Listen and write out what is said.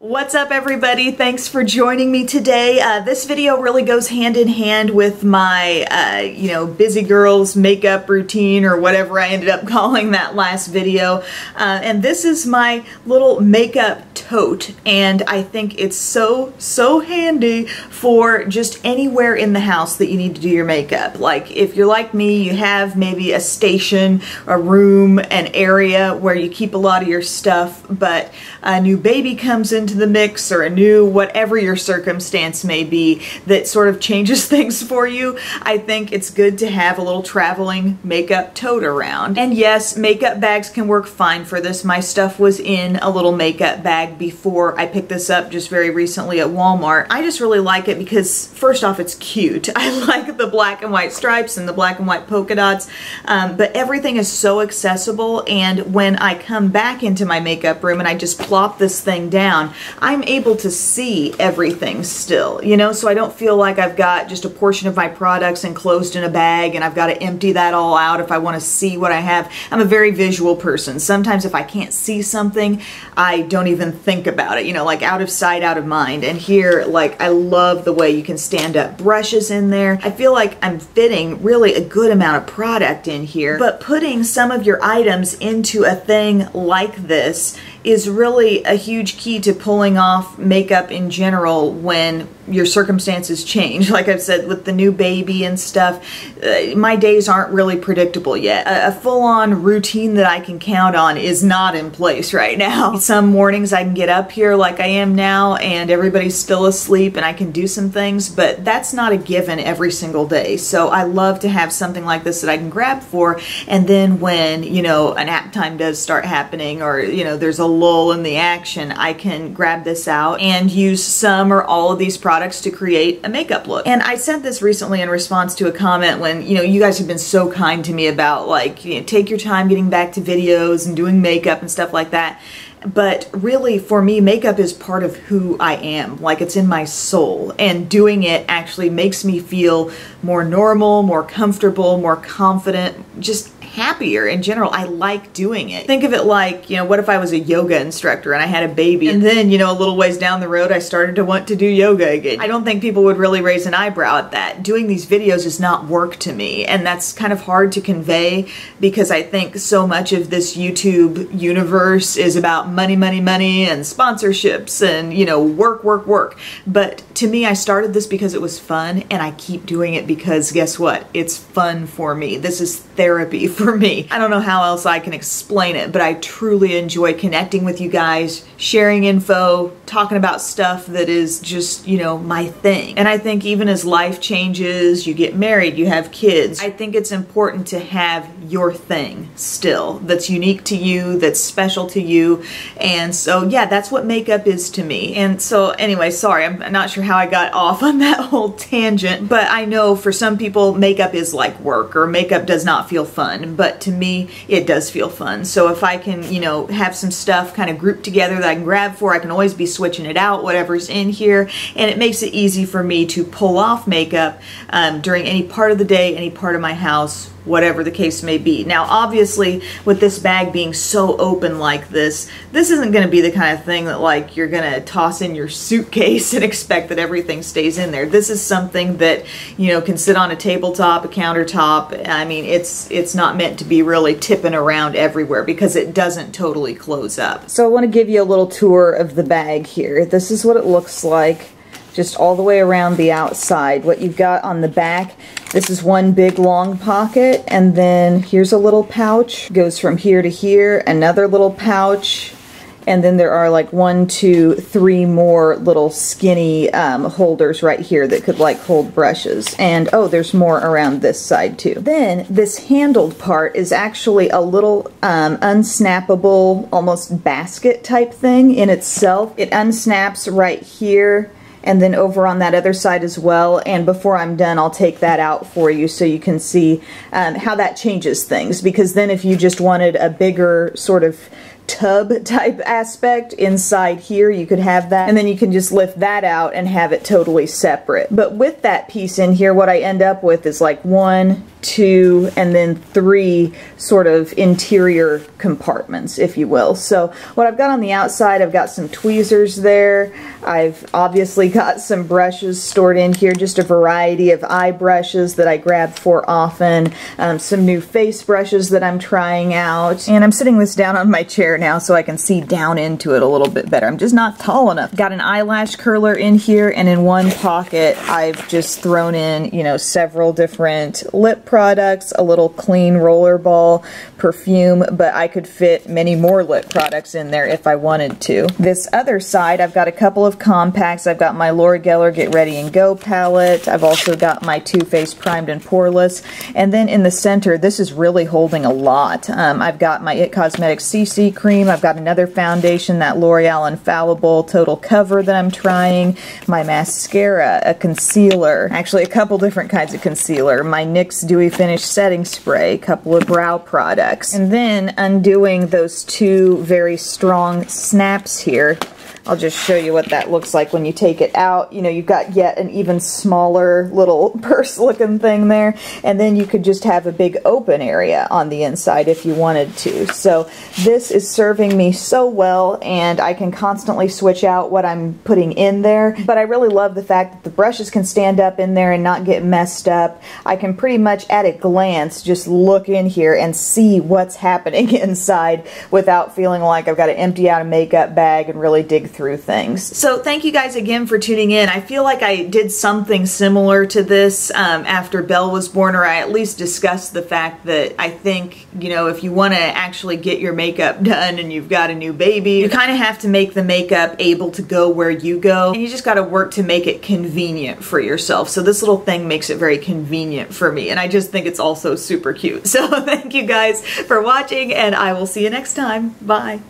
What's up, everybody? Thanks for joining me today. This video really goes hand in hand with my, busy girls makeup routine, or whatever I ended up calling that last video. And this is my little makeup tote, and I think it's so handy for just anywhere in the house that you need to do your makeup. Like, if you're like me, you have maybe a station, a room, an area where you keep a lot of your stuff, but a new baby comes into the mix, or a new whatever your circumstance may be that sort of changes things for you. I think it's good to have a little traveling makeup tote around. And yes, makeup bags can work fine for this. My stuff was in a little makeup bag before I picked this up just very recently at Walmart. I just really like it because, first off, it's cute. I like the black and white stripes and the black and white polka dots, but everything is so accessible, and when I come back into my makeup room and I just plop this thing down, I'm able to see everything still, so I don't feel like I've got just a portion of my products enclosed in a bag and I've got to empty that all out if I want to see what I have. I'm a very visual person. Sometimes if I can't see something, I don't even think about it, like out of sight, out of mind. And here, like, I love the way you can stand up brushes in there. I feel like I'm fitting really a good amount of product in here, but putting some of your items into a thing like this is really a huge key to pulling off makeup in general when your circumstances change. Like I've said, with the new baby and stuff, my days aren't really predictable yet. A full-on routine that I can count on is not in place right now. Some mornings I can get up here like I am now and everybody's still asleep and I can do some things, but that's not a given every single day. So I love to have something like this that I can grab for, and then when, a nap time does start happening, or, there's a lull in the action, I can grab this out and use some or all of these products to create a makeup look. And I sent this recently in response to a comment when, you guys have been so kind to me about, like, take your time getting back to videos and doing makeup and stuff like that. But really, for me, makeup is part of who I am. Like, it's in my soul, and doing it actually makes me feel more normal, more comfortable, more confident, just happier in general. I like doing it. Think of it like, what if I was a yoga instructor and I had a baby, and then, a little ways down the road I started to want to do yoga again. I don't think people would really raise an eyebrow at that. Doing these videos is not work to me, and that's kind of hard to convey because I think so much of this YouTube universe is about money, money, money, and sponsorships and, work, work, work. But to me, I started this because it was fun, and I keep doing it because, guess what? It's fun for me. This is therapy for me. I don't know how else I can explain it, but I truly enjoy connecting with you guys, sharing info, talking about stuff that is just, my thing. And I think even as life changes, you get married, you have kids, I think it's important to have your thing still that's unique to you, that's special to you. And so, yeah, that's what makeup is to me. And so anyway, sorry, I'm not sure how I got off on that whole tangent, but I know for some people makeup is like work, or makeup does not feel fun, but to me it does feel fun. So if I can, have some stuff kind of grouped together that I can grab for, I can always be switching it out, whatever's in here, and it makes it easy for me to pull off makeup during any part of the day, any part of my house, whatever the case may be. Now, obviously, with this bag being so open like this isn't going to be the kind of thing that, like, you're going to toss in your suitcase and expect that everything stays in there. This is something that, can sit on a tabletop, a countertop. I mean, it's not meant to be really tipping around everywhere because it doesn't totally close up. So I want to give you a little tour of the bag here. This is what it looks like, just all the way around the outside. What you've got on the back, this is one big long pocket, and then here's a little pouch, goes from here to here, another little pouch, and then there are like 1, 2, 3 more little skinny holders right here that could like hold brushes. And oh, there's more around this side too. Then this handled part is actually a little unsnappable, almost basket type thing in itself. It unsnaps right here, and then over on that other side as well. And before I'm done, I'll take that out for you so you can see how that changes things. Because then if you just wanted a bigger sort of tub type aspect inside here. You could have that, and then you can just lift that out and have it totally separate. But with that piece in here, what I end up with is like 1, 2, and then 3 sort of interior compartments, if you will. So what I've got on the outside, I've got some tweezers there. I've obviously got some brushes stored in here, just a variety of eye brushes that I grab for often, some new face brushes that I'm trying out, and I'm sitting this down on my chair now so I can see down into it a little bit better. I'm just not tall enough. Got an eyelash curler in here, and in one pocket I've just thrown in, you know, several different lip products, a little clean rollerball perfume, but I could fit many more lip products in there if I wanted to. This other side, I've got a couple of compacts. I've got my Laura Geller Get Ready and Go palette. I've also got my Too Faced Primed and Poreless, and then in the center, this is really holding a lot. I've got my It Cosmetics CC cream. I've got another foundation, that L'Oreal Infallible Total Cover that I'm trying, my mascara, a concealer, actually a couple different kinds of concealer, my NYX Dewy Finish Setting Spray, a couple of brow products, and then undoing those 2 very strong snaps here. I'll just show you what that looks like when you take it out. You know, you've got yet an even smaller little purse looking thing there, and then you could just have a big open area on the inside if you wanted to. So this is serving me so well, and I can constantly switch out what I'm putting in there, but I really love the fact that the brushes can stand up in there and not get messed up. I can pretty much at a glance just look in here and see what's happening inside without feeling like I've got to empty out a makeup bag and really dig through things. So thank you guys again for tuning in. I feel like I did something similar to this after Belle was born, or I at least discussed the fact that I think, you know, if you want to actually get your makeup done and you've got a new baby, you kind of have to make the makeup able to go where you go, and you just got to work to make it convenient for yourself. So this little thing makes it very convenient for me, and I just think it's also super cute. So thank you guys for watching, and I will see you next time. Bye.